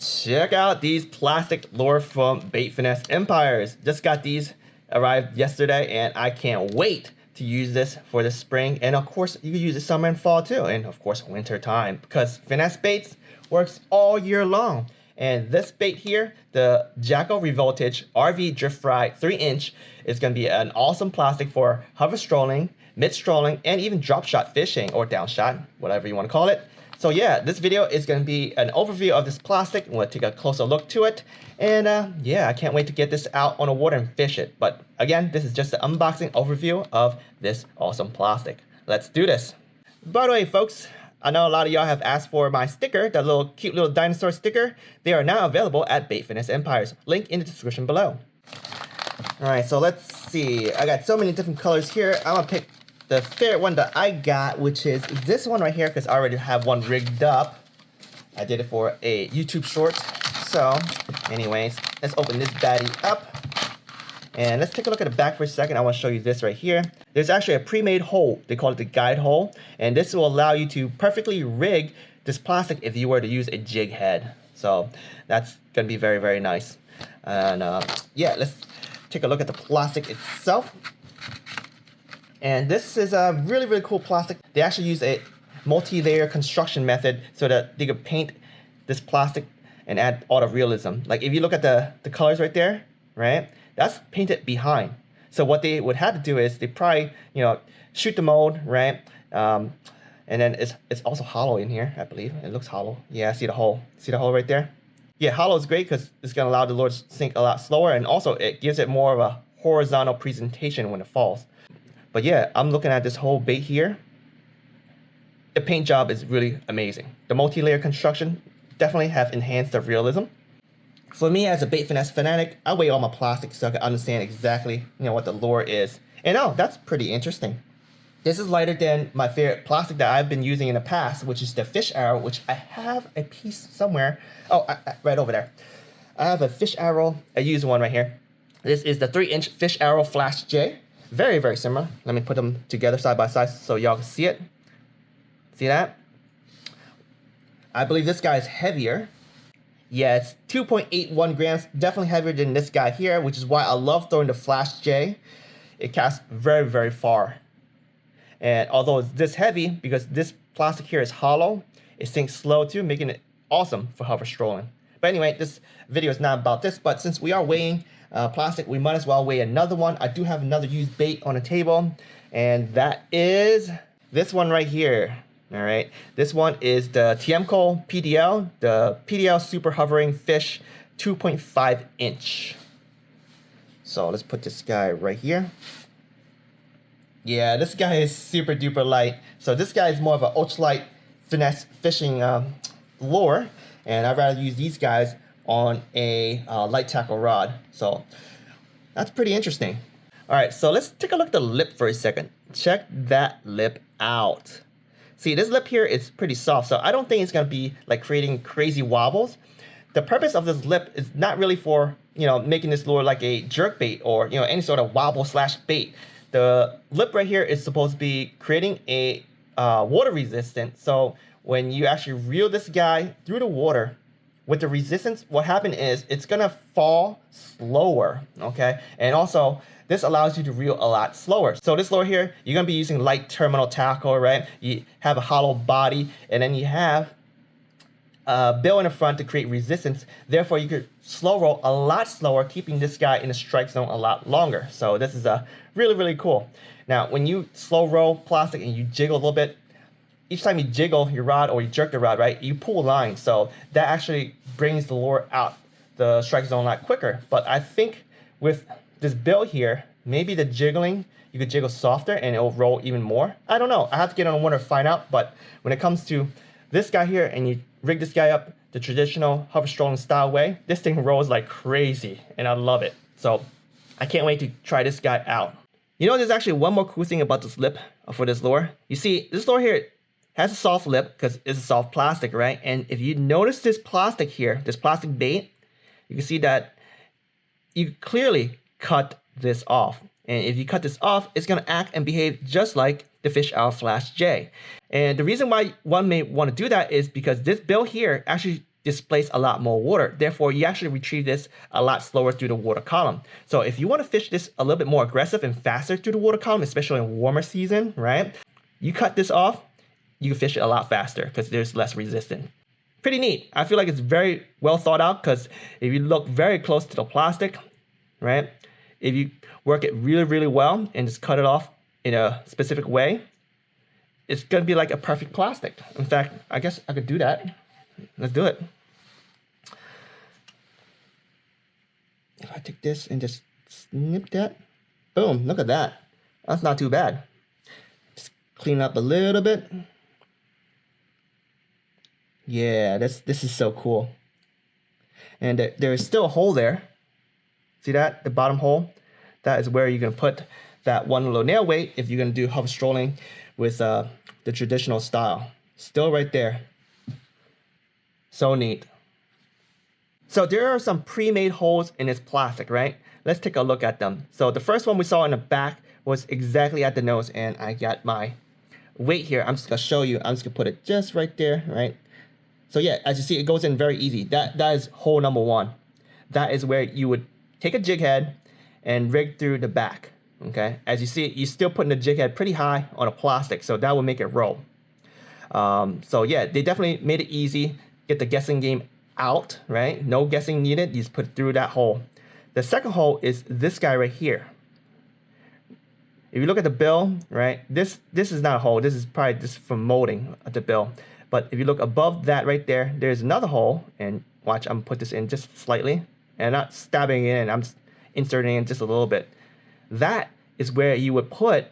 Check out these plastic lure from Bait Finesse Empires. Just got these, arrived yesterday, and I can't wait to use this for the spring. And of course, you can use it summer and fall too, and of course winter time, because finesse baits works all year long. And this bait here, the Jackall Revoltage RV Drift Fry 3-inch, is going to be an awesome plastic for hover strolling, mid strolling, and even drop shot fishing or down shot, whatever you want to call it. So yeah, this video is going to be an overview of this plastic. We'll take a closer look to it. And yeah, I can't wait to get this out on the water and fish it. But again, this is just an unboxing overview of this awesome plastic. Let's do this. By the way, folks, I know a lot of y'all have asked for my sticker, that little cute little dinosaur sticker. They are now available at Bait Finesse Empires. Link in the description below. Alright, so let's see. I got so many different colors here. I'm going to pick the favorite one that I got, which is this one right here, because I already have one rigged up. I did it for a YouTube short. So, anyways, let's open this baddie up. And let's take a look at the back for a second. I want to show you this right here. There's actually a pre-made hole. They call it the guide hole. And this will allow you to perfectly rig this plastic if you were to use a jig head. So, that's going to be very, very nice. And yeah, let's take a look at the plastic itself. And this is a really, really cool plastic. They actually use a multi-layer construction method so that they could paint this plastic and add all the realism. Like if you look at the colors right there, right? That's painted behind. So what they would have to do is they probably, shoot the mold, right? And then it's also hollow in here, I believe. It looks hollow. Yeah, see the hole. See the hole right there? Yeah, hollow is great because it's going to allow the lure to sink a lot slower, and also it gives it more of a horizontal presentation when it falls. But yeah, I'm looking at this whole bait here. The paint job is really amazing. The multi-layer construction definitely have enhanced the realism. For me as a bait finesse fanatic, I weigh all my plastic so I can understand exactly what the lure is. And oh, that's pretty interesting. This is lighter than my favorite plastic that I've been using in the past, which is the fish arrow, which I have a piece somewhere. Oh, right over there. I have a fish arrow. I use one right here. This is the 3-inch fish arrow Flash J. Very, very similar. Let me put them together side by side so y'all can see it. See that? I believe this guy is heavier. Yeah, it's 2.81 grams. Definitely heavier than this guy here, which is why I love throwing the Flash J. It casts very, very far. And although it's this heavy, because this plastic here is hollow, it sinks slow too, making it awesome for hover strolling. But anyway, this video is not about this, but since we are weighing plastic, we might as well weigh another one. I do have another used bait on the table, and that is this one right here. All right, this one is the Jackall PDL, the PDL Super Hovering Fish 2.5 inch. So let's put this guy right here. Yeah, this guy is super duper light. So this guy is more of an ultralight finesse fishing lure, and I'd rather use these guys on a light tackle rod. So that's pretty interesting. All right, so let's take a look at the lip for a second. Check that lip out. See, this lip here is pretty soft, so I don't think it's gonna be like creating crazy wobbles. The purpose of this lip is not really for making this lure like a jerk bait or any sort of wobble slash bait. The lip right here is supposed to be creating a water resistance. So when you actually reel this guy through the water with the resistance, what happened is it's gonna fall slower, okay? And also, this allows you to reel a lot slower. So this lure here, you're gonna be using light terminal tackle, right? You have a hollow body, and then you have a bill in the front to create resistance. Therefore, you could slow roll a lot slower, keeping this guy in the strike zone a lot longer. So this is really, really cool. Now, when you slow roll plastic and you jiggle a little bit, each time you jiggle your rod or you jerk the rod, right, you pull a line. So that actually brings the lure out the strike zone a lot quicker. But I think with this bill here, maybe the jiggling, you could jiggle softer and it'll roll even more. I don't know. I have to get on the water to find out. But when it comes to this guy here and you rig this guy up the traditional hover strolling style way, this thing rolls like crazy and I love it. So I can't wait to try this guy out. There's actually one more cool thing about this lip for this lure. You see, this lure here has a soft lip because it's a soft plastic, right? And if you notice this plastic here, this plastic bait, you can see that you clearly cut this off. And if you cut this off, it's going to act and behave just like the Fish Arrow Flash J. And the reason why one may want to do that is because this bill here actually displace a lot more water. Therefore, you actually retrieve this a lot slower through the water column. So if you want to fish this a little bit more aggressive and faster through the water column, especially in warmer season, right? You cut this off, you can fish it a lot faster because there's less resistance. Pretty neat. I feel like it's very well thought out because if you look very close to the plastic, right? If you work it really, really well and just cut it off in a specific way, it's going to be like a perfect plastic. In fact, I guess I could do that. Let's do it. If I take this and just snip that, boom, look at that. That's not too bad. Just clean up a little bit. Yeah, this is so cool. And there is still a hole there. See that? The bottom hole? That is where you're going to put that one little nail weight if you're going to do hover strolling with the traditional style. Still right there. So neat. So there are some pre-made holes in this plastic, right? Let's take a look at them. So the first one we saw in the back was exactly at the nose, and I got my weight here. I'm just going to show you. I'm just going to put it just right there, right? So yeah, as you see, it goes in very easy. That is hole number one. That is where you would take a jig head and rig through the back, okay? As you see, you're still putting the jig head pretty high on a plastic, so that will make it roll. So yeah, they definitely made it easy. Get the guessing game out, right? No guessing needed. You just put it through that hole. The second hole is this guy right here. If you look at the bill, right? This is not a hole. This is probably just from molding at the bill. But if you look above that right there, there's another hole. And watch, I'm gonna put this in just slightly. And I'm not stabbing it in. I'm just inserting in just a little bit. That is where you would put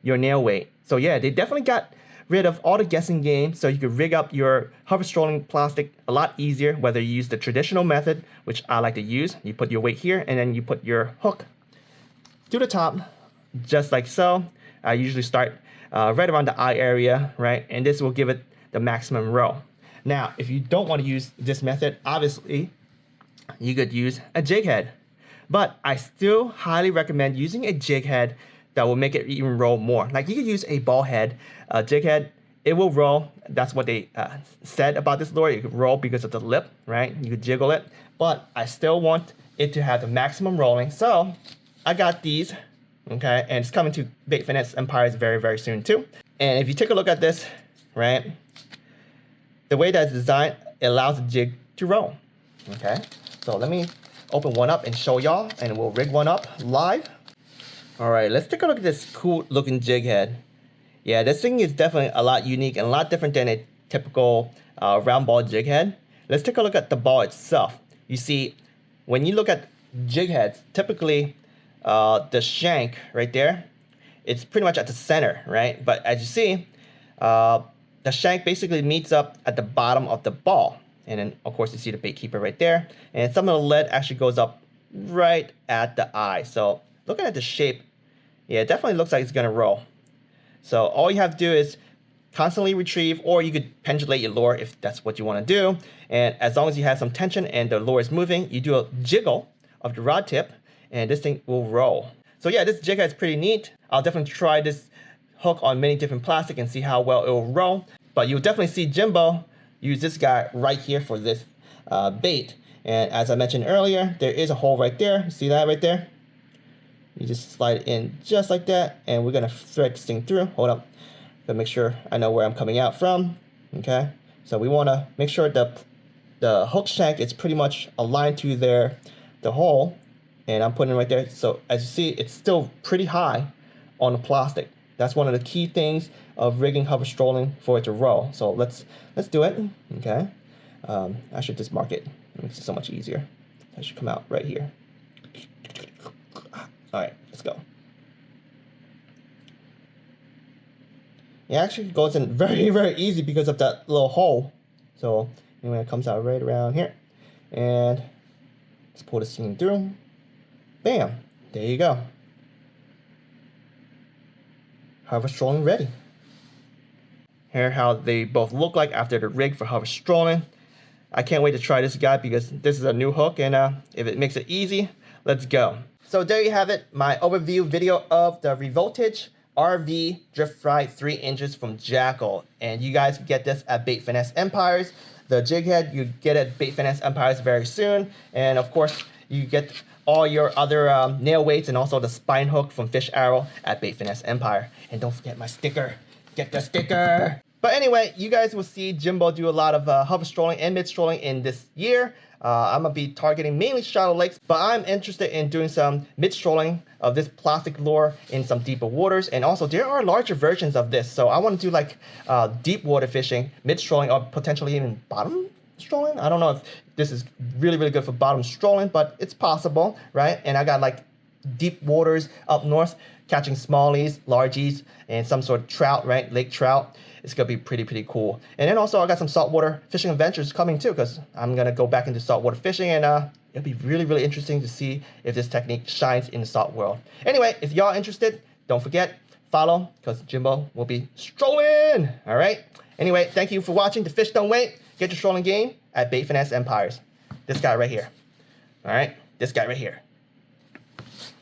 your nail weight. So yeah, they definitely got rid of all the guessing game, so you could rig up your hover strolling plastic a lot easier, whether you use the traditional method, which I like to use. You put your weight here, and then you put your hook to the top, just like so. I usually start right around the eye area, right? And this will give it the maximum roll. Now, if you don't want to use this method, obviously, you could use a jig head. But I still highly recommend using a jig head that will make it even roll more. Like you could use a ball head, jig head, it will roll. That's what they said about this lure. It could roll because of the lip, right? You could jiggle it, but I still want it to have the maximum rolling. So I got these, okay? And it's coming to Bait Finesse Empires very, very soon too. And if you take a look at this, right? The way that it's designed, it allows the jig to roll, okay? So let me open one up and show y'all, and we'll rig one up live. All right, let's take a look at this cool looking jig head. Yeah, this thing is definitely a lot unique and a lot different than a typical round ball jig head. Let's take a look at the ball itself. You see, when you look at jig heads, typically the shank right there, it's pretty much at the center, right? But as you see, the shank basically meets up at the bottom of the ball. And then, of course, you see the bait keeper right there. And some of the lead actually goes up right at the eye. So looking at the shape, yeah, it definitely looks like it's going to roll. So all you have to do is constantly retrieve, or you could pendulate your lure if that's what you want to do. And as long as you have some tension and the lure is moving, you do a jiggle of the rod tip, and this thing will roll. So yeah, this jig head is pretty neat. I'll definitely try this hook on many different plastic and see how well it will roll. But you'll definitely see Jimbo use this guy right here for this bait. And as I mentioned earlier, there is a hole right there. See that right there? You just slide it in just like that, and we're gonna thread this thing through. Hold up, gotta make sure I know where I'm coming out from. Okay, so we wanna make sure that the hook shank is pretty much aligned to the hole, and I'm putting it right there. So as you see, it's still pretty high on the plastic. That's one of the key things of rigging hover strolling for it to roll. So let's do it. Okay, I should just mark it. It makes it so much easier. That should come out right here. All right, let's go. It actually goes in very, very easy because of that little hole. So anyway, it comes out right around here, and let's pull this thing through. Bam! There you go. Hover strolling ready. Here how they both look like after the rig for hover strolling. I can't wait to try this guy because this is a new hook, and if it makes it easy, let's go. So there you have it, my overview video of the Revoltage RV Drift Fry 3 inches from Jackall. And you guys can get this at Bait Finesse Empires. The jig head you get at Bait Finesse Empires very soon. And of course, you get all your other nail weights and also the spine hook from Fish Arrow at Bait Finesse Empire. And don't forget my sticker. Get the sticker. But anyway, you guys will see Jimbo do a lot of hover strolling and mid strolling in this year. I'm going to be targeting mainly shallow lakes, but I'm interested in doing some mid strolling of this plastic lure in some deeper waters. And also there are larger versions of this. So I want to do like deep water fishing, mid strolling, or potentially even bottom strolling. I don't know if this is really, really good for bottom strolling, but it's possible, right? And I got like deep waters up north, catching smallies, largies, and some sort of trout, right? Lake trout. It's gonna be pretty cool. And then also I got some saltwater fishing adventures coming too, because I'm gonna go back into saltwater fishing, and it'll be really interesting to see if this technique shines in the salt world. Anyway, if y'all interested, don't forget, follow, because Jimbo will be strolling. All right. Anyway, thank you for watching. The fish don't wait. Get your strolling game at Bait Finesse Empires. This guy right here. All right. This guy right here.